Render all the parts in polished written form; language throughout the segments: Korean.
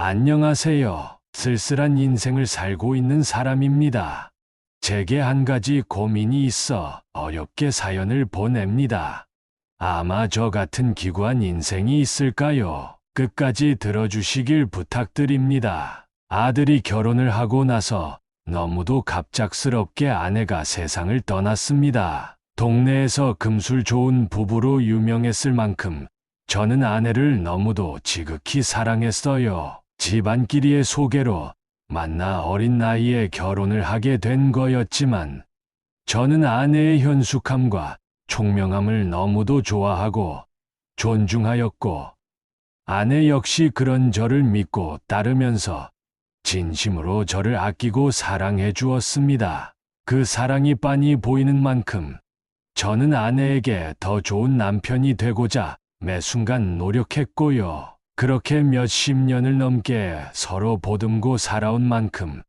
안녕하세요. 쓸쓸한 인생을 살고 있는 사람입니다. 제게 한 가지 고민이 있어 어렵게 사연을 보냅니다. 아마 저 같은 기구한 인생이 있을까요? 끝까지 들어주시길 부탁드립니다. 아들이 결혼을 하고 나서 너무도 갑작스럽게 아내가 세상을 떠났습니다. 동네에서 금술 좋은 부부로 유명했을 만큼 저는 아내를 너무도 지극히 사랑했어요. 집안끼리의 소개로 만나 어린 나이에 결혼을 하게 된 거였지만 저는 아내의 현숙함과 총명함을 너무도 좋아하고 존중하였고 아내 역시 그런 저를 믿고 따르면서 진심으로 저를 아끼고 사랑해 주었습니다. 그 사랑이 빤히 보이는 만큼 저는 아내에게 더 좋은 남편이 되고자 매 순간 노력했고요. 그렇게 몇십 년을 넘게 서로 보듬고 살아온 만큼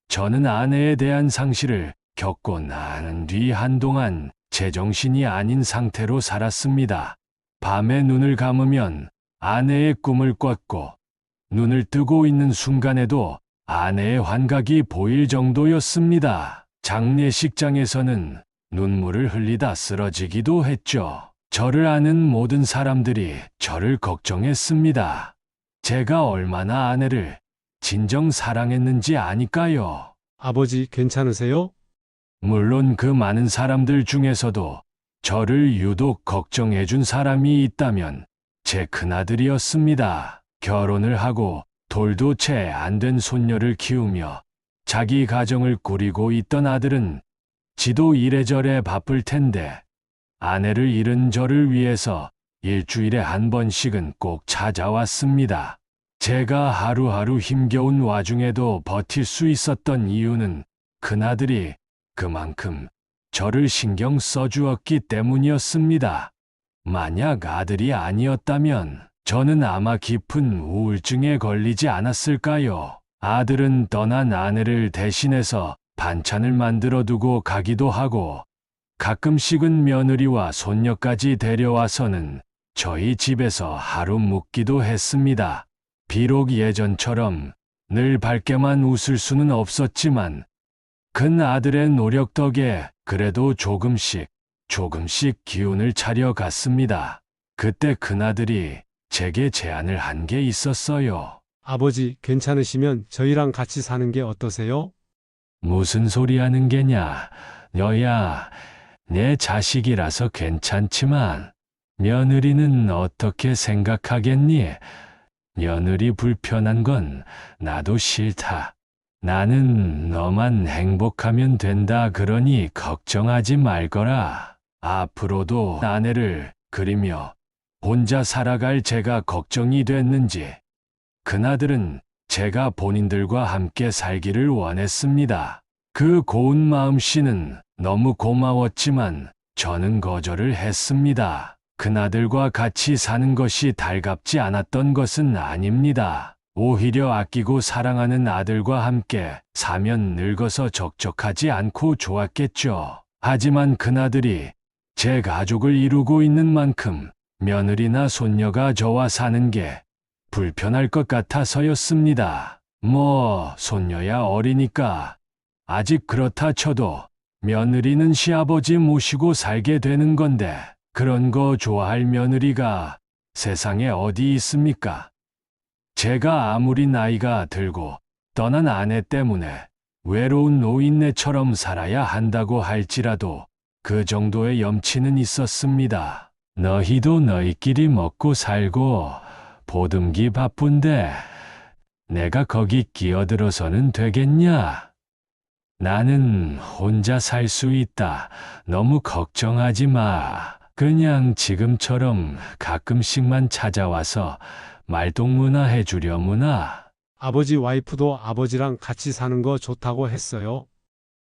저는 아내에 대한 상실을 겪고 나는 뒤 한동안 제정신이 아닌 상태로 살았습니다. 밤에 눈을 감으면 아내의 꿈을 꿨고 눈을 뜨고 있는 순간에도 아내의 환각이 보일 정도였습니다. 장례식장에서는 눈물을 흘리다 쓰러지기도 했죠. 저를 아는 모든 사람들이 저를 걱정했습니다. 제가 얼마나 아내를 진정 사랑했는지 아니까요. 아버지 괜찮으세요? 물론 그 많은 사람들 중에서도 저를 유독 걱정해준 사람이 있다면 제 큰아들이었습니다. 결혼을 하고 돌도 채 안 된 손녀를 키우며 자기 가정을 꾸리고 있던 아들은 지도 이래저래 바쁠 텐데 아내를 잃은 저를 위해서 일주일에 한 번씩은 꼭 찾아왔습니다. 제가 하루하루 힘겨운 와중에도 버틸 수 있었던 이유는 큰아들이 그만큼 저를 신경 써주었기 때문이었습니다. 만약 아들이 아니었다면 저는 아마 깊은 우울증에 걸리지 않았을까요? 아들은 떠난 아내를 대신해서 반찬을 만들어 두고 가기도 하고 가끔씩은 며느리와 손녀까지 데려와서는 저희 집에서 하루 묵기도 했습니다. 비록 예전처럼 늘 밝게만 웃을 수는 없었지만 큰 아들의 노력 덕에 그래도 조금씩 기운을 차려갔습니다. 그때 큰아들이 제게 제안을 한 게 있었어요. 아버지 괜찮으시면 저희랑 같이 사는 게 어떠세요? 무슨 소리 하는 게냐? 너야 내 자식이라서 괜찮지만 며느리는 어떻게 생각하겠니? 며느리 불편한 건 나도 싫다. 나는 너만 행복하면 된다 그러니 걱정하지 말거라. 앞으로도 아내를 그리며 혼자 살아갈 제가 걱정이 됐는지 큰아들은 제가 본인들과 함께 살기를 원했습니다. 그 고운 마음씨는 너무 고마웠지만 저는 거절을 했습니다. 큰아들과 같이 사는 것이 달갑지 않았던 것은 아닙니다. 오히려 아끼고 사랑하는 아들과 함께 사면 늙어서 적적하지 않고 좋았겠죠. 하지만 큰아들이 제 가족을 이루고 있는 만큼 며느리나 손녀가 저와 사는 게 불편할 것 같아서였습니다. 손녀야 어리니까 아직 그렇다 쳐도 며느리는 시아버지 모시고 살게 되는 건데 그런 거 좋아할 며느리가 세상에 어디 있습니까? 제가 아무리 나이가 들고 떠난 아내 때문에 외로운 노인네처럼 살아야 한다고 할지라도 그 정도의 염치는 있었습니다. 너희도 너희끼리 먹고 살고 보듬기 바쁜데 내가 거기 끼어들어서는 되겠냐? 나는 혼자 살 수 있다. 너무 걱정하지 마. 그냥 지금처럼 가끔씩만 찾아와서 말동무나 해주려무나. 아버지 와이프도 아버지랑 같이 사는 거 좋다고 했어요.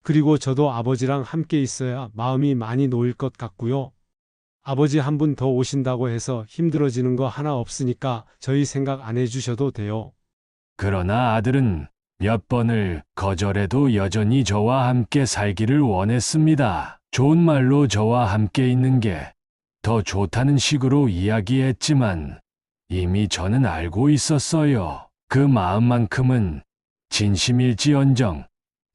그리고 저도 아버지랑 함께 있어야 마음이 많이 놓일 것 같고요. 아버지 한 분 더 오신다고 해서 힘들어지는 거 하나 없으니까 저희 생각 안 해주셔도 돼요. 그러나 아들은 몇 번을 거절해도 여전히 저와 함께 살기를 원했습니다. 좋은 말로 저와 함께 있는 게 더 좋다는 식으로 이야기했지만 이미 저는 알고 있었어요. 그 마음만큼은 진심일지언정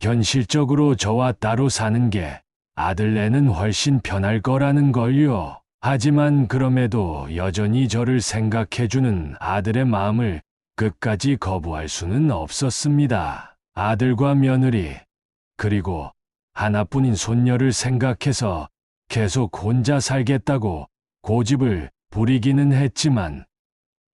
현실적으로 저와 따로 사는 게 아들네는 훨씬 편할 거라는 걸요. 하지만 그럼에도 여전히 저를 생각해주는 아들의 마음을 끝까지 거부할 수는 없었습니다. 아들과 며느리, 그리고 하나뿐인 손녀를 생각해서 계속 혼자 살겠다고 고집을 부리기는 했지만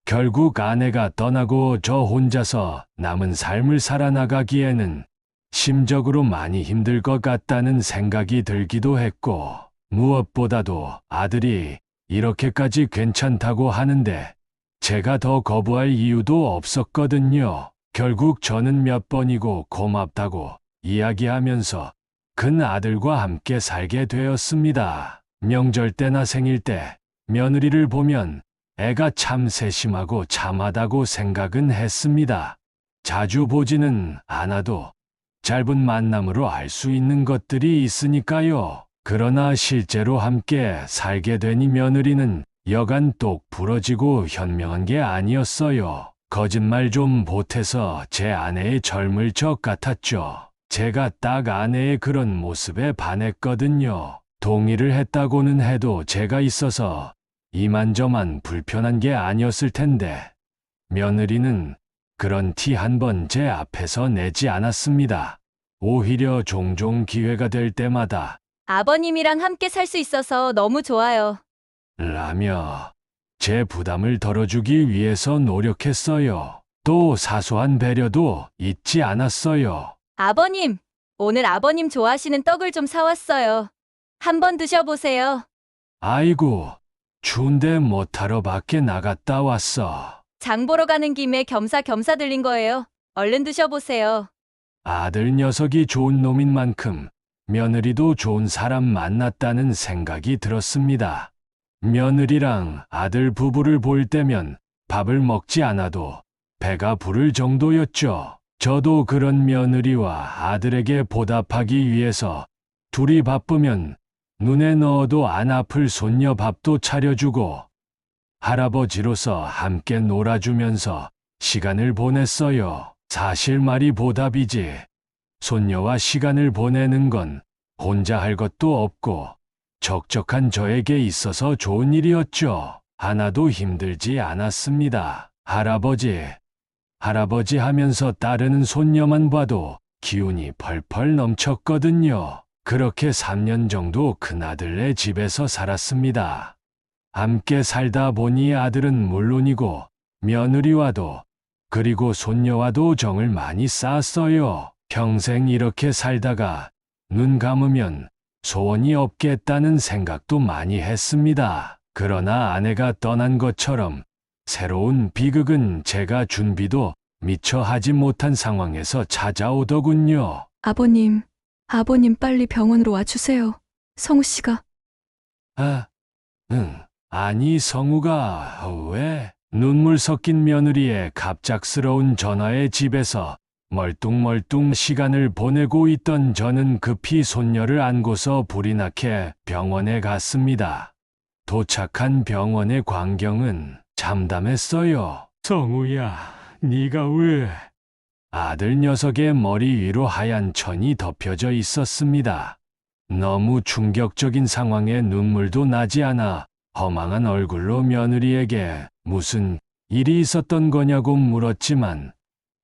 결국 아내가 떠나고 저 혼자서 남은 삶을 살아나가기에는 심적으로 많이 힘들 것 같다는 생각이 들기도 했고, 무엇보다도 아들이 이렇게까지 괜찮다고 하는데 제가 더 거부할 이유도 없었거든요. 결국 저는 몇 번이고 고맙다고 이야기하면서 큰 아들과 함께 살게 되었습니다. 명절 때나 생일 때 며느리를 보면 애가 참 세심하고 참하다고 생각은 했습니다. 자주 보지는 않아도 짧은 만남으로 알 수 있는 것들이 있으니까요. 그러나 실제로 함께 살게 되니 며느리는 여간 똑 부러지고 현명한 게 아니었어요. 거짓말 좀 보태서 제 아내의 젊을 적 같았죠. 제가 딱 아내의 그런 모습에 반했거든요. 동의를 했다고는 해도 제가 있어서 이만저만 불편한 게 아니었을 텐데 며느리는 그런 티 한 번 제 앞에서 내지 않았습니다. 오히려 종종 기회가 될 때마다 아버님이랑 함께 살 수 있어서 너무 좋아요. 라며 제 부담을 덜어주기 위해서 노력했어요. 또 사소한 배려도 잊지 않았어요. 아버님, 오늘 아버님 좋아하시는 떡을 좀 사왔어요. 한번 드셔보세요. 아이고, 추운데 못하러 밖에 나갔다 왔어. 장 보러 가는 김에 겸사겸사 들린 거예요. 얼른 드셔보세요. 아들 녀석이 좋은 놈인 만큼 며느리도 좋은 사람 만났다는 생각이 들었습니다. 며느리랑 아들 부부를 볼 때면 밥을 먹지 않아도 배가 부를 정도였죠. 저도 그런 며느리와 아들에게 보답하기 위해서 둘이 바쁘면 눈에 넣어도 안 아플 손녀 밥도 차려주고 할아버지로서 함께 놀아주면서 시간을 보냈어요. 사실 말이 보답이지. 손녀와 시간을 보내는 건 혼자 할 것도 없고 적적한 저에게 있어서 좋은 일이었죠. 하나도 힘들지 않았습니다. 할아버지 하면서 따르는 손녀만 봐도 기운이 펄펄 넘쳤거든요. 그렇게 3년 정도 큰아들네 집에서 살았습니다. 함께 살다 보니 아들은 물론이고 며느리와도 그리고 손녀와도 정을 많이 쌓았어요. 평생 이렇게 살다가 눈 감으면 소원이 없겠다는 생각도 많이 했습니다. 그러나 아내가 떠난 것처럼 새로운 비극은 제가 준비도 미처 하지 못한 상황에서 찾아오더군요. 아버님 빨리 병원으로 와주세요. 성우 씨가. 아니 성우가 왜? 눈물 섞인 며느리의 갑작스러운 전화에 집에서 멀뚱멀뚱 시간을 보내고 있던 저는 급히 손녀를 안고서 불이 나게 병원에 갔습니다. 도착한 병원의 광경은 참담했어요. 성우야, 네가 왜? 아들 녀석의 머리 위로 하얀 천이 덮여져 있었습니다. 너무 충격적인 상황에 눈물도 나지 않아 허망한 얼굴로 며느리에게 무슨 일이 있었던 거냐고 물었지만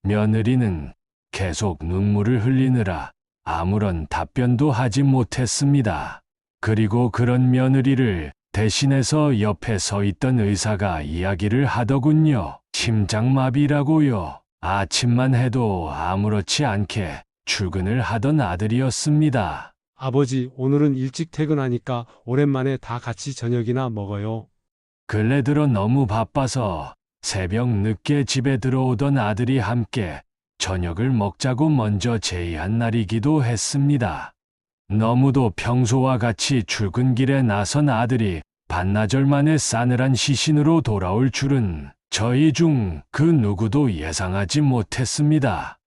며느리는 계속 눈물을 흘리느라 아무런 답변도 하지 못했습니다. 그리고 그런 며느리를 대신해서 옆에 서 있던 의사가 이야기를 하더군요. 심장마비라고요. 아침만 해도 아무렇지 않게 출근을 하던 아들이었습니다. 아버지, 오늘은 일찍 퇴근하니까 오랜만에 다 같이 저녁이나 먹어요. 근래 들어 너무 바빠서 새벽 늦게 집에 들어오던 아들이 함께 저녁을 먹자고 먼저 제의한 날이기도 했습니다. 너무도 평소와 같이 출근길에 나선 아들이 반나절 만에 싸늘한 시신으로 돌아올 줄은 저희 중 그 누구도 예상하지 못했습니다.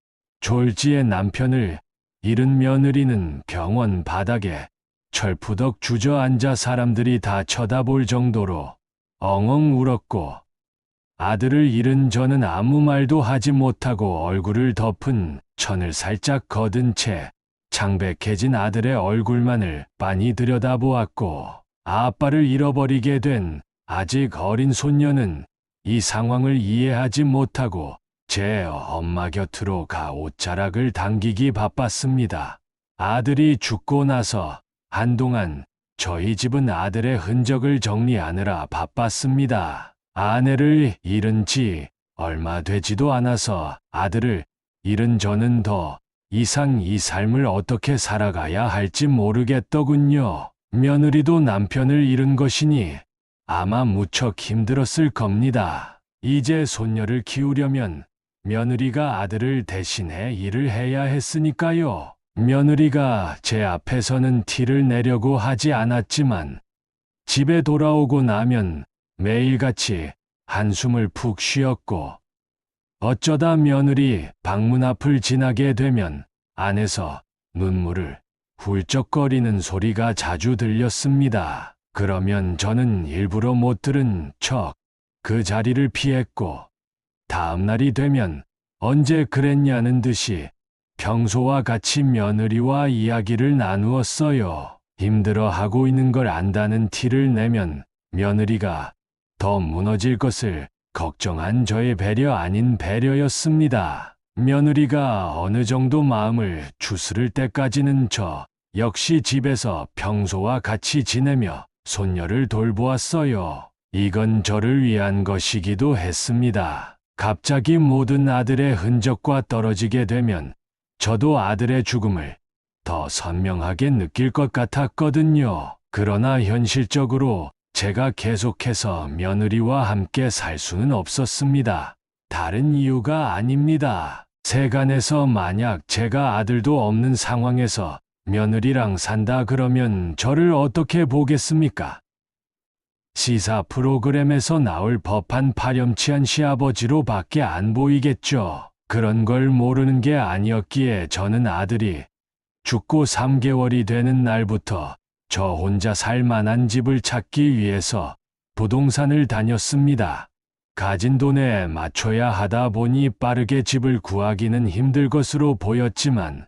졸지에 남편을 잃은 며느리는 병원 바닥에 철푸덕 주저앉아 사람들이 다 쳐다볼 정도로 엉엉 울었고 아들을 잃은 저는 아무 말도 하지 못하고 얼굴을 덮은 천을 살짝 거둔 채 창백해진 아들의 얼굴만을 빤히 들여다보았고, 아빠를 잃어버리게 된 아직 어린 손녀는 이 상황을 이해하지 못하고 제 엄마 곁으로 가 옷자락을 당기기 바빴습니다. 아들이 죽고 나서 한동안 저희 집은 아들의 흔적을 정리하느라 바빴습니다. 아내를 잃은 지 얼마 되지도 않아서 아들을 잃은 저는 더 이상 이 삶을 어떻게 살아가야 할지 모르겠더군요. 며느리도 남편을 잃은 것이니 아마 무척 힘들었을 겁니다. 이제 손녀를 키우려면 며느리가 아들을 대신해 일을 해야 했으니까요. 며느리가 제 앞에서는 티를 내려고 하지 않았지만 집에 돌아오고 나면 매일같이 한숨을 푹 쉬었고, 어쩌다 며느리 방문 앞을 지나게 되면 안에서 눈물을 훌쩍거리는 소리가 자주 들렸습니다. 그러면 저는 일부러 못 들은 척 그 자리를 피했고, 다음 날이 되면 언제 그랬냐는 듯이 평소와 같이 며느리와 이야기를 나누었어요. 힘들어하고 있는 걸 안다는 티를 내면 며느리가 더 무너질 것을 걱정한 저의 배려 아닌 배려였습니다. 며느리가 어느 정도 마음을 추스를 때까지는 저 역시 집에서 평소와 같이 지내며 손녀를 돌보았어요. 이건 저를 위한 것이기도 했습니다. 갑자기 모든 아들의 흔적과 떨어지게 되면 저도 아들의 죽음을 더 선명하게 느낄 것 같았거든요. 그러나 현실적으로 제가 계속해서 며느리와 함께 살 수는 없었습니다. 다른 이유가 아닙니다. 세간에서 만약 제가 아들도 없는 상황에서 며느리랑 산다 그러면 저를 어떻게 보겠습니까? 시사 프로그램에서 나올 법한 파렴치한 시아버지로 밖에 안 보이겠죠. 그런 걸 모르는 게 아니었기에 저는 아들이 죽고 3개월이 되는 날부터 저 혼자 살 만한 집을 찾기 위해서 부동산을 다녔습니다. 가진 돈에 맞춰야 하다 보니 빠르게 집을 구하기는 힘들 것으로 보였지만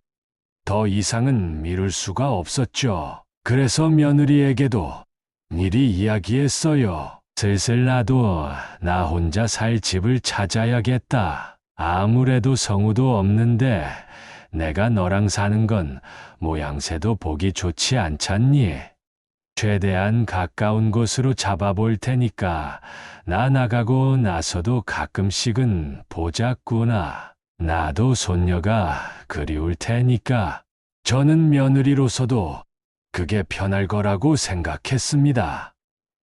더 이상은 미룰 수가 없었죠. 그래서 며느리에게도 미리 이야기했어요. 슬슬 나도 나 혼자 살 집을 찾아야겠다. 아무래도 성우도 없는데 내가 너랑 사는 건 모양새도 보기 좋지 않잖니? 최대한 가까운 곳으로 잡아볼 테니까 나 나가고 나서도 가끔씩은 보자꾸나. 나도 손녀가 그리울 테니까. 저는 며느리로서도 그게 편할 거라고 생각했습니다.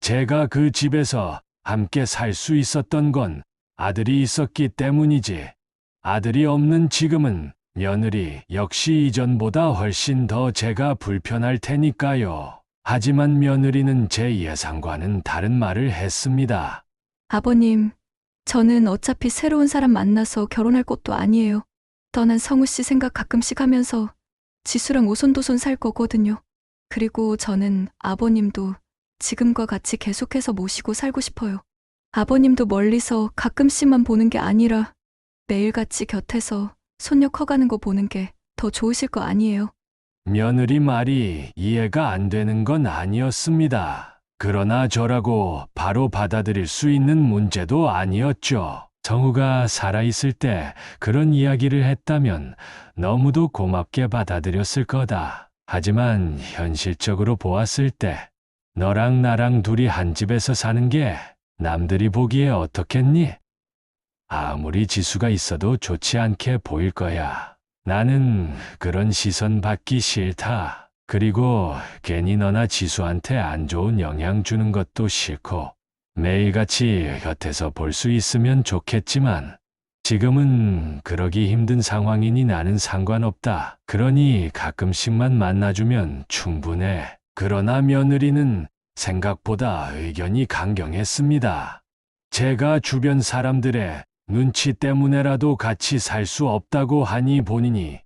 제가 그 집에서 함께 살 수 있었던 건 아들이 있었기 때문이지. 아들이 없는 지금은 며느리 역시 이전보다 훨씬 더 제가 불편할 테니까요. 하지만 며느리는 제 예상과는 다른 말을 했습니다. 아버님, 저는 어차피 새로운 사람 만나서 결혼할 것도 아니에요. 떠난 성우 씨 생각 가끔씩 하면서 지수랑 오손도손 살 거거든요. 그리고 저는 아버님도 지금과 같이 계속해서 모시고 살고 싶어요. 아버님도 멀리서 가끔씩만 보는 게 아니라 매일같이 곁에서 손녀 커가는 거 보는 게 더 좋으실 거 아니에요. 며느리 말이 이해가 안 되는 건 아니었습니다. 그러나 저라고 바로 받아들일 수 있는 문제도 아니었죠. 성우가 살아있을 때 그런 이야기를 했다면 너무도 고맙게 받아들였을 거다. 하지만 현실적으로 보았을 때 너랑 나랑 둘이 한 집에서 사는 게 남들이 보기에 어떻겠니? 아무리 지수가 있어도 좋지 않게 보일 거야. 나는 그런 시선 받기 싫다. 그리고 괜히 너나 지수한테 안 좋은 영향 주는 것도 싫고 매일같이 곁에서 볼 수 있으면 좋겠지만 지금은 그러기 힘든 상황이니 나는 상관없다. 그러니 가끔씩만 만나주면 충분해. 그러나 며느리는 생각보다 의견이 강경했습니다. 제가 주변 사람들의 눈치 때문에라도 같이 살 수 없다고 하니 본인이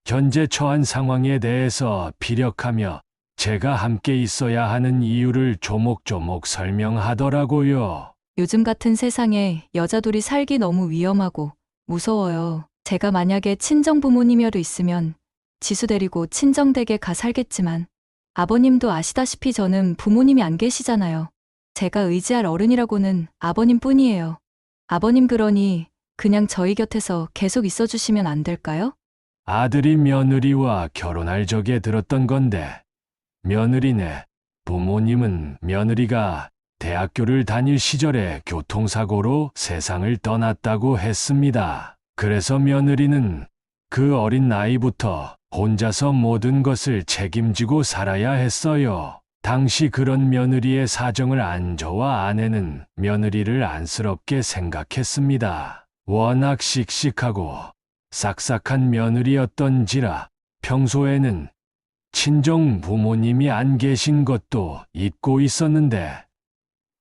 현재 처한 상황에 대해서 피력하며 제가 함께 있어야 하는 이유를 조목조목 설명하더라고요. 요즘 같은 세상에 여자 둘이 살기 너무 위험하고 무서워요. 제가 만약에 친정 부모님이라도 있으면 지수 데리고 친정댁에 가 살겠지만 아버님도 아시다시피 저는 부모님이 안 계시잖아요. 제가 의지할 어른이라고는 아버님 뿐이에요. 아버님 그러니 그냥 저희 곁에서 계속 있어 주시면 안 될까요? 아들이 며느리와 결혼할 적에 들었던 건데, 며느리네 부모님은 며느리가 대학교를 다닐 시절에 교통사고로 세상을 떠났다고 했습니다. 그래서 며느리는 그 어린 나이부터 혼자서 모든 것을 책임지고 살아야 했어요. 당시 그런 며느리의 사정을 안 저와 아내는 며느리를 안쓰럽게 생각했습니다. 워낙 씩씩하고 싹싹한 며느리였던지라 평소에는 친정 부모님이 안 계신 것도 잊고 있었는데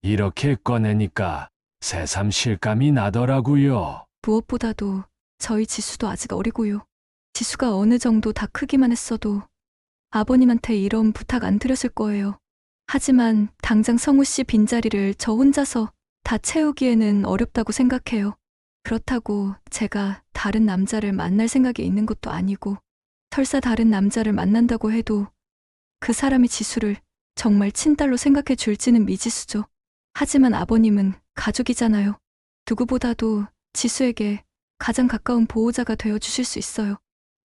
이렇게 꺼내니까 새삼 실감이 나더라고요. 무엇보다도 저희 지수도 아직 어리고요. 지수가 어느 정도 다 크기만 했어도 아버님한테 이런 부탁 안 드렸을 거예요. 하지만 당장 성우 씨 빈자리를 저 혼자서 다 채우기에는 어렵다고 생각해요. 그렇다고 제가 다른 남자를 만날 생각이 있는 것도 아니고 설사 다른 남자를 만난다고 해도 그 사람이 지수를 정말 친딸로 생각해 줄지는 미지수죠. 하지만 아버님은 가족이잖아요. 누구보다도 지수에게 가장 가까운 보호자가 되어 주실 수 있어요.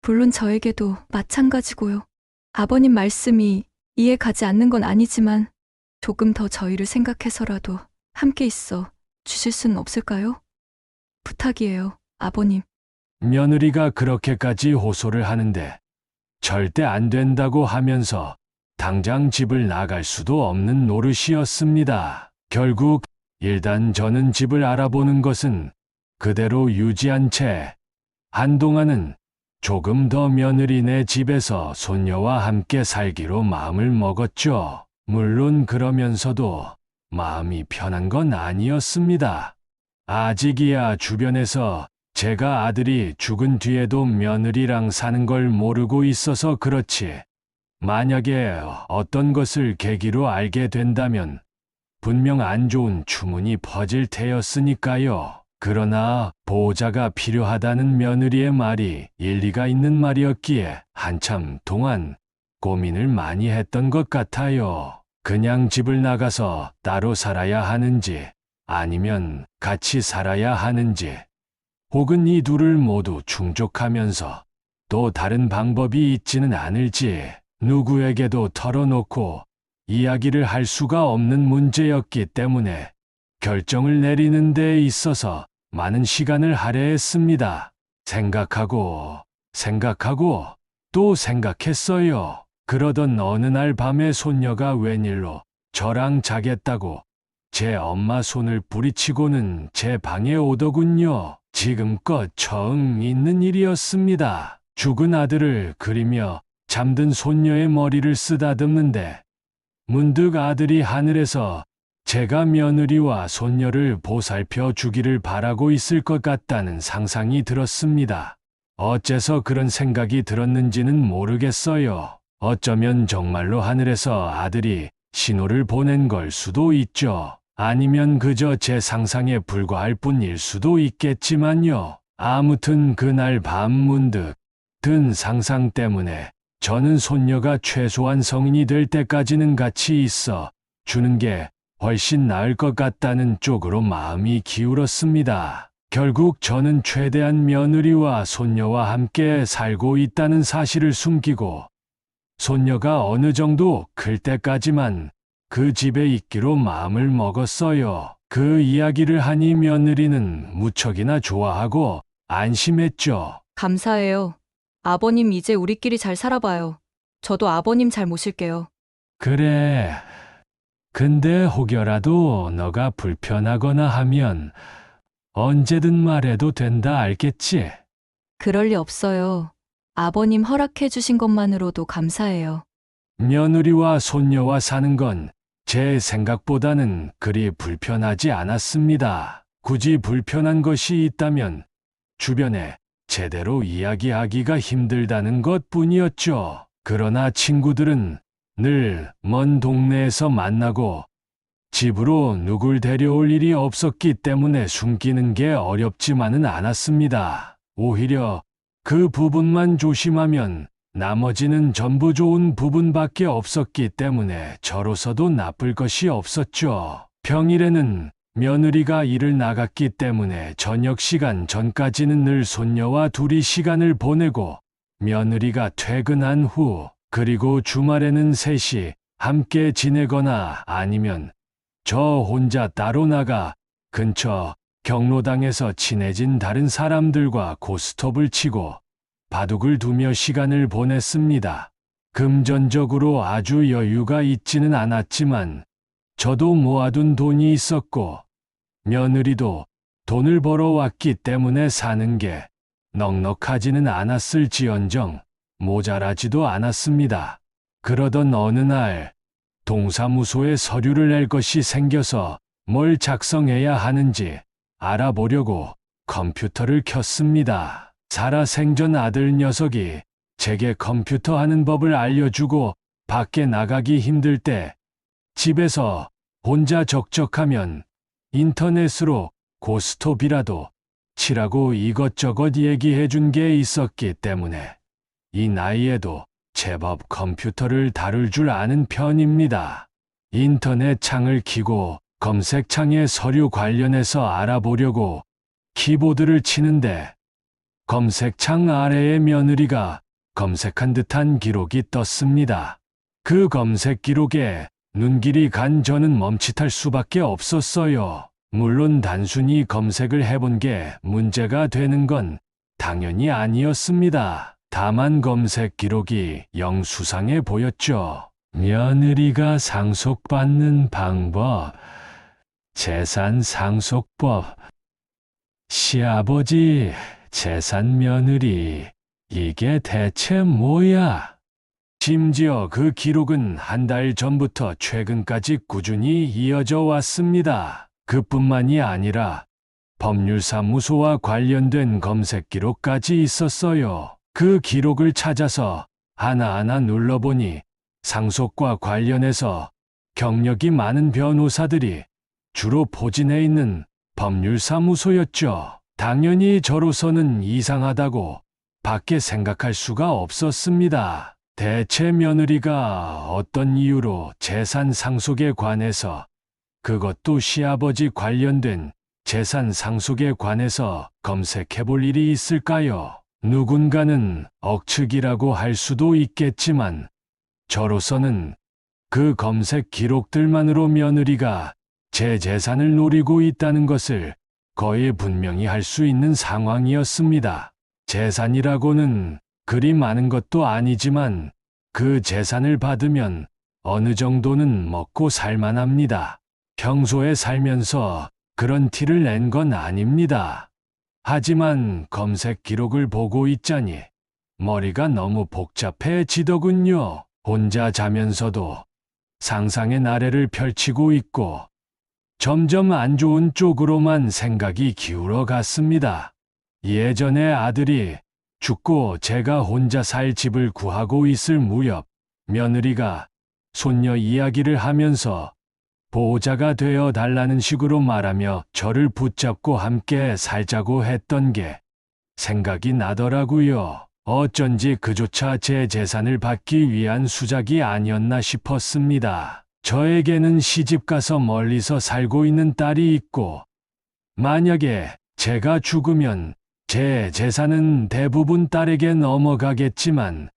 물론 저에게도 마찬가지고요. 아버님 말씀이 이해 가지 않는 건 아니지만 조금 더 저희를 생각해서라도 함께 있어 주실 수는 없을까요? 부탁이에요, 아버님. 며느리가 그렇게까지 호소를 하는데 절대 안 된다고 하면서 당장 집을 나갈 수도 없는 노릇이었습니다. 결국 일단 저는 집을 알아보는 것은 그대로 유지한 채 한동안은 조금 더 며느리네 집에서 손녀와 함께 살기로 마음을 먹었죠. 물론 그러면서도 마음이 편한 건 아니었습니다. 아직이야 주변에서 제가 아들이 죽은 뒤에도 며느리랑 사는 걸 모르고 있어서 그렇지. 만약에 어떤 것을 계기로 알게 된다면 분명 안 좋은 추문이 퍼질 테였으니까요. 그러나 보호자가 필요하다는 며느리의 말이 일리가 있는 말이었기에 한참 동안 고민을 많이 했던 것 같아요. 그냥 집을 나가서 따로 살아야 하는지 아니면 같이 살아야 하는지 혹은 이 둘을 모두 충족하면서 또 다른 방법이 있지는 않을지 누구에게도 털어놓고 이야기를 할 수가 없는 문제였기 때문에 결정을 내리는 데 있어서 많은 시간을 할애했습니다. 생각하고 또 생각했어요. 그러던 어느 날 밤에 손녀가 웬일로 저랑 자겠다고 제 엄마 손을 뿌리치고는 제 방에 오더군요. 지금껏 처음 있는 일이었습니다. 죽은 아들을 그리며 잠든 손녀의 머리를 쓰다듬는데 문득 아들이 하늘에서 제가 며느리와 손녀를 보살펴 주기를 바라고 있을 것 같다는 상상이 들었습니다. 어째서 그런 생각이 들었는지는 모르겠어요. 어쩌면 정말로 하늘에서 아들이 신호를 보낸 걸 수도 있죠. 아니면 그저 제 상상에 불과할 뿐일 수도 있겠지만요. 아무튼 그날 밤 문득 든 상상 때문에 저는 손녀가 최소한 성인이 될 때까지는 같이 있어 주는 게 훨씬 나을 것 같다는 쪽으로 마음이 기울었습니다. 결국 저는 최대한 며느리와 손녀와 함께 살고 있다는 사실을 숨기고 손녀가 어느 정도 클 때까지만 그 집에 있기로 마음을 먹었어요. 그 이야기를 하니 며느리는 무척이나 좋아하고 안심했죠. 감사해요. 아버님 이제 우리끼리 잘 살아봐요. 저도 아버님 잘 모실게요. 그래. 근데 혹여라도 너가 불편하거나 하면 언제든 말해도 된다 알겠지? 그럴 리 없어요. 아버님 허락해 주신 것만으로도 감사해요. 며느리와 손녀와 사는 건 제 생각보다는 그리 불편하지 않았습니다. 굳이 불편한 것이 있다면 주변에 제대로 이야기하기가 힘들다는 것 뿐이었죠. 그러나 친구들은 늘 먼 동네에서 만나고 집으로 누굴 데려올 일이 없었기 때문에 숨기는 게 어렵지만은 않았습니다. 오히려 그 부분만 조심하면 나머지는 전부 좋은 부분밖에 없었기 때문에 저로서도 나쁠 것이 없었죠. 평일에는 며느리가 일을 나갔기 때문에 저녁 시간 전까지는 늘 손녀와 둘이 시간을 보내고 며느리가 퇴근한 후 그리고 주말에는 셋이 함께 지내거나 아니면 저 혼자 따로 나가 근처 경로당에서 친해진 다른 사람들과 고스톱을 치고 바둑을 두며 시간을 보냈습니다. 금전적으로 아주 여유가 있지는 않았지만 저도 모아둔 돈이 있었고 며느리도 돈을 벌어왔기 때문에 사는 게 넉넉하지는 않았을지언정 모자라지도 않았습니다. 그러던 어느 날 동사무소에 서류를 낼 것이 생겨서 뭘 작성해야 하는지 알아보려고 컴퓨터를 켰습니다. 살아생전 아들 녀석이 제게 컴퓨터 하는 법을 알려주고 밖에 나가기 힘들 때 집에서 혼자 적적하면 인터넷으로 고스톱이라도 치라고 이것저것 얘기해 준 게 있었기 때문에 이 나이에도 제법 컴퓨터를 다룰 줄 아는 편입니다. 인터넷 창을 켜고 검색창에 서류 관련해서 알아보려고 키보드를 치는데 검색창 아래에 며느리가 검색한 듯한 기록이 떴습니다. 그 검색 기록에 눈길이 간 저는 멈칫할 수밖에 없었어요. 물론 단순히 검색을 해본 게 문제가 되는 건 당연히 아니었습니다. 다만 검색 기록이 영 수상해 보였죠. 며느리가 상속받는 방법, 재산 상속법, 시아버지 재산 며느리, 이게 대체 뭐야? 심지어 그 기록은 한 달 전부터 최근까지 꾸준히 이어져 왔습니다. 그뿐만이 아니라 법률사무소와 관련된 검색 기록까지 있었어요. 그 기록을 찾아서 하나하나 눌러보니 상속과 관련해서 경력이 많은 변호사들이 주로 포진해 있는 법률사무소였죠. 당연히 저로서는 이상하다고 밖에 생각할 수가 없었습니다. 대체 며느리가 어떤 이유로 재산 상속에 관해서, 그것도 시아버지 관련된 재산 상속에 관해서 검색해 볼 일이 있을까요? 누군가는 억측이라고 할 수도 있겠지만 저로서는 그 검색 기록들만으로 며느리가 제 재산을 노리고 있다는 것을 거의 분명히 할 수 있는 상황이었습니다. 재산이라고는 그리 많은 것도 아니지만 그 재산을 받으면 어느 정도는 먹고 살만합니다. 평소에 살면서 그런 티를 낸 건 아닙니다. 하지만 검색 기록을 보고 있자니 머리가 너무 복잡해지더군요. 혼자 자면서도 상상의 나래를 펼치고 있고 점점 안 좋은 쪽으로만 생각이 기울어 갔습니다. 예전에 아들이 죽고 제가 혼자 살 집을 구하고 있을 무렵 며느리가 손녀 이야기를 하면서 보호자가 되어 달라는 식으로 말하며 저를 붙잡고 함께 살자고 했던 게 생각이 나더라고요. 어쩐지 그조차 제 재산을 받기 위한 수작이 아니었나 싶었습니다. 저에게는 시집가서 멀리서 살고 있는 딸이 있고 만약에 제가 죽으면 제 재산은 대부분 딸에게 넘어가겠지만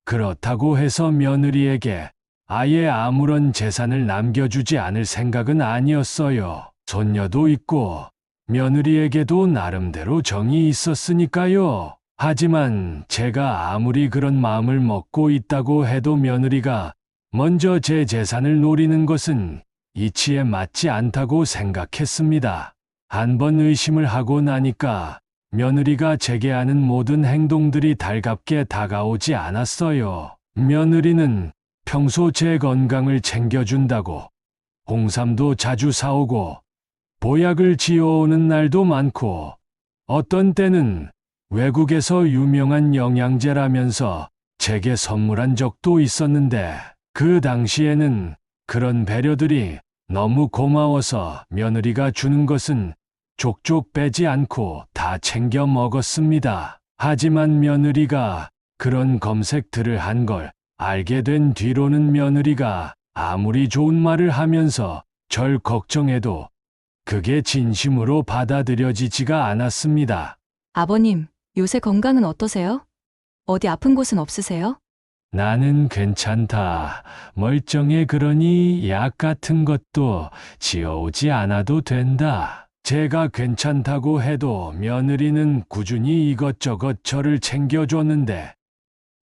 그렇다고 해서 며느리에게 아예 아무런 재산을 남겨주지 않을 생각은 아니었어요. 손녀도 있고 며느리에게도 나름대로 정이 있었으니까요. 하지만 제가 아무리 그런 마음을 먹고 있다고 해도 며느리가 먼저 제 재산을 노리는 것은 이치에 맞지 않다고 생각했습니다. 한번 의심을 하고 나니까 며느리가 제게 하는 모든 행동들이 달갑게 다가오지 않았어요. 며느리는 평소 제 건강을 챙겨준다고 홍삼도 자주 사오고 보약을 지어오는 날도 많고 어떤 때는 외국에서 유명한 영양제라면서 제게 선물한 적도 있었는데 그 당시에는 그런 배려들이 너무 고마워서 며느리가 주는 것은 족족 빼지 않고 다 챙겨 먹었습니다. 하지만 며느리가 그런 검색들을 한 걸 알게 된 뒤로는 며느리가 아무리 좋은 말을 하면서 절 걱정해도 그게 진심으로 받아들여지지가 않았습니다. 아버님, 요새 건강은 어떠세요? 어디 아픈 곳은 없으세요? 나는 괜찮다. 멀쩡해. 그러니 약 같은 것도 지어오지 않아도 된다. 제가 괜찮다고 해도 며느리는 꾸준히 이것저것 저를 챙겨줬는데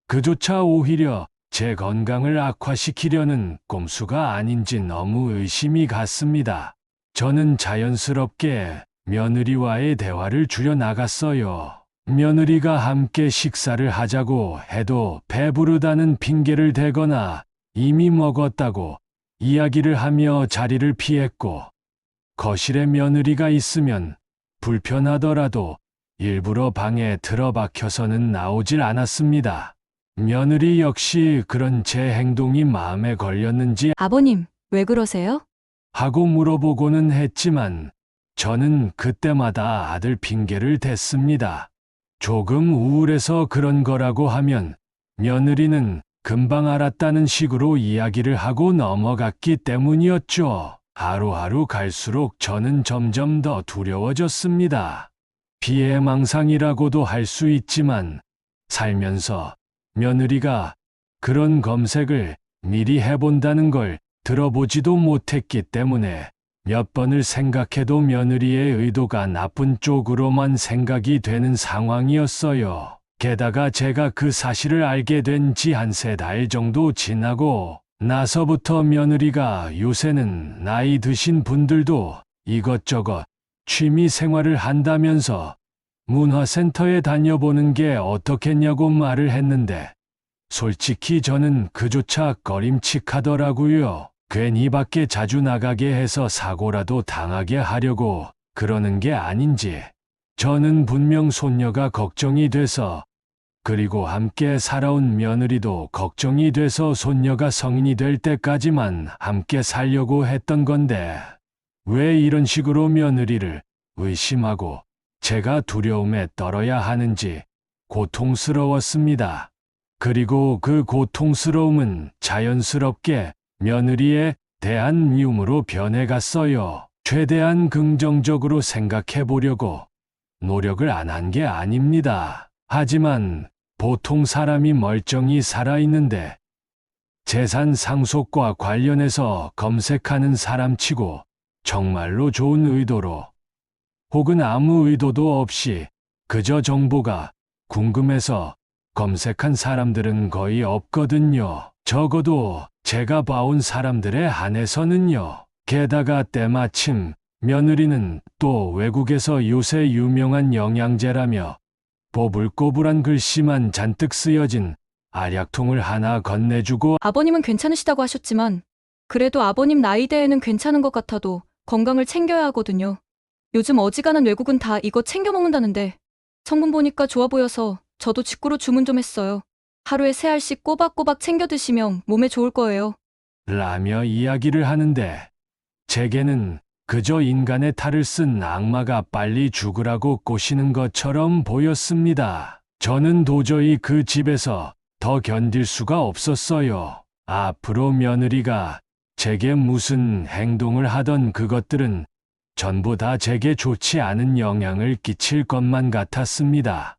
그조차 오히려 제 건강을 악화시키려는 꼼수가 아닌지 너무 의심이 갔습니다. 저는 자연스럽게 며느리와의 대화를 줄여나갔어요. 며느리가 함께 식사를 하자고 해도 배부르다는 핑계를 대거나 이미 먹었다고 이야기를 하며 자리를 피했고, 거실에 며느리가 있으면 불편하더라도 일부러 방에 틀어박혀서는 나오질 않았습니다. 며느리 역시 그런 제 행동이 마음에 걸렸는지 아버님, 왜 그러세요? 하고 물어보고는 했지만 저는 그때마다 아들 핑계를 댔습니다. 조금 우울해서 그런 거라고 하면 며느리는 금방 알았다는 식으로 이야기를 하고 넘어갔기 때문이었죠. 하루하루 갈수록 저는 점점 더 두려워졌습니다. 피해망상이라고도 할 수 있지만 살면서 며느리가 그런 검색을 미리 해본다는 걸 들어보지도 못했기 때문에 몇 번을 생각해도 며느리의 의도가 나쁜 쪽으로만 생각이 되는 상황이었어요. 게다가 제가 그 사실을 알게 된 지 한 3달 정도 지나고 나서부터 며느리가 요새는 나이 드신 분들도 이것저것 취미 생활을 한다면서 문화센터에 다녀보는 게 어떻겠냐고 말을 했는데 솔직히 저는 그조차 꺼림칙하더라고요. 괜히 밖에 자주 나가게 해서 사고라도 당하게 하려고 그러는 게 아닌지. 저는 분명 손녀가 걱정이 돼서, 그리고 함께 살아온 며느리도 걱정이 돼서 손녀가 성인이 될 때까지만 함께 살려고 했던 건데 왜 이런 식으로 며느리를 의심하고 제가 두려움에 떨어야 하는지 고통스러웠습니다. 그리고 그 고통스러움은 자연스럽게 며느리에 대한 미움으로 변해갔어요. 최대한 긍정적으로 생각해 보려고 노력을 안 한 게 아닙니다. 하지만 보통 사람이 멀쩡히 살아있는데 재산 상속과 관련해서 검색하는 사람치고 정말로 좋은 의도로 혹은 아무 의도도 없이 그저 정보가 궁금해서 검색한 사람들은 거의 없거든요. 적어도 제가 봐온 사람들에 한해서는요. 게다가 때마침 며느리는 또 외국에서 요새 유명한 영양제라며 보불꼬불한 글씨만 잔뜩 쓰여진 알약통을 하나 건네주고 아버님은 괜찮으시다고 하셨지만 그래도 아버님 나이대에는 괜찮은 것 같아도 건강을 챙겨야 하거든요. 요즘 어지간한 외국은 다 이거 챙겨 먹는다는데 성분 보니까 좋아 보여서 저도 직구로 주문 좀 했어요. 하루에 3알씩 꼬박꼬박 챙겨 드시면 몸에 좋을 거예요. 라며 이야기를 하는데 제게는 그저 인간의 탈을 쓴 악마가 빨리 죽으라고 꼬시는 것처럼 보였습니다. 저는 도저히 그 집에서 더 견딜 수가 없었어요. 앞으로 며느리가 제게 무슨 행동을 하던 그것들은 전부 다 제게 좋지 않은 영향을 끼칠 것만 같았습니다.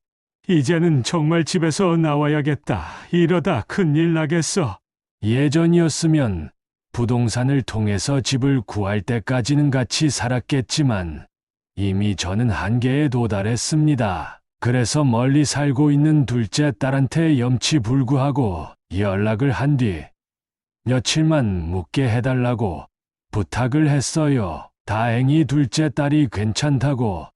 이제는 정말 집에서 나와야겠다. 이러다 큰일 나겠어. 예전이었으면 부동산을 통해서 집을 구할 때까지는 같이 살았겠지만 이미 저는 한계에 도달했습니다. 그래서 멀리 살고 있는 둘째 딸한테 염치불구하고 연락을 한 뒤 며칠만 묵게 해달라고 부탁을 했어요. 다행히 둘째 딸이 괜찮다고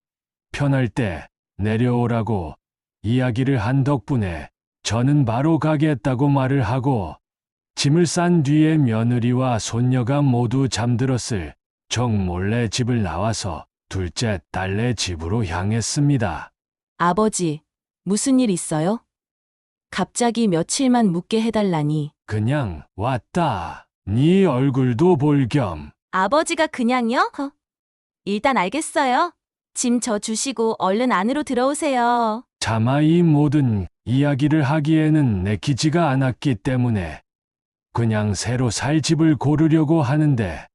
편할 때 내려오라고 이야기를 한 덕분에 저는 바로 가겠다고 말을 하고 짐을 싼 뒤에 며느리와 손녀가 모두 잠들었을 적 몰래 집을 나와서 둘째 딸네 집으로 향했습니다. 아버지, 무슨 일 있어요? 갑자기 며칠만 묵게 해달라니. 그냥 왔다. 네 얼굴도 볼 겸. 아버지가 그냥요? 일단 알겠어요. 짐 저 주시고 얼른 안으로 들어오세요. 차마 이 모든 이야기를 하기에는 내키지가 않았기 때문에 그냥 새로 살 집을 고르려고 하는데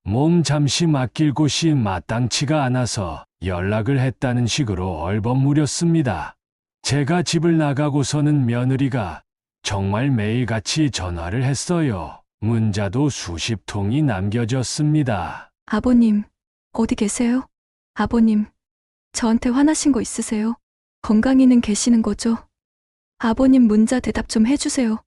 몸 잠시 맡길 곳이 마땅치가 않아서 연락을 했다는 식으로 얼버무렸습니다. 제가 집을 나가고서는 며느리가 정말 매일같이 전화를 했어요. 문자도 수십 통이 남겨졌습니다. 아버님, 어디 계세요? 아버님, 저한테 화나신 거 있으세요? 건강히는 계시는 거죠? 아버님 문자 대답 좀 해주세요.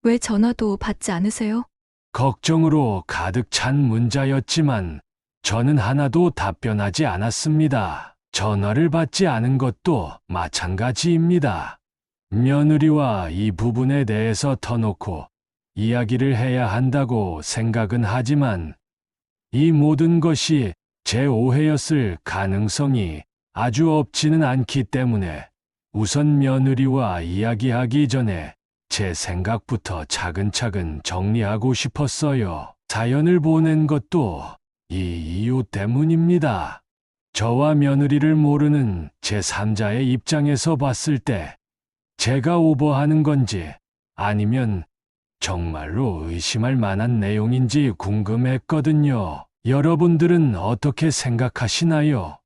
왜 전화도 받지 않으세요? 걱정으로 가득 찬 문자였지만 저는 하나도 답변하지 않았습니다. 전화를 받지 않은 것도 마찬가지입니다. 며느리와 이 부분에 대해서 터놓고 이야기를 해야 한다고 생각은 하지만 이 모든 것이 제 오해였을 가능성이 아주 없지는 않기 때문에 우선 며느리와 이야기하기 전에 제 생각부터 차근차근 정리하고 싶었어요. 사연을 보낸 것도 이 이유 때문입니다. 저와 며느리를 모르는 제3자의 입장에서 봤을 때 제가 오버하는 건지 아니면 정말로 의심할 만한 내용인지 궁금했거든요. 여러분들은 어떻게 생각하시나요?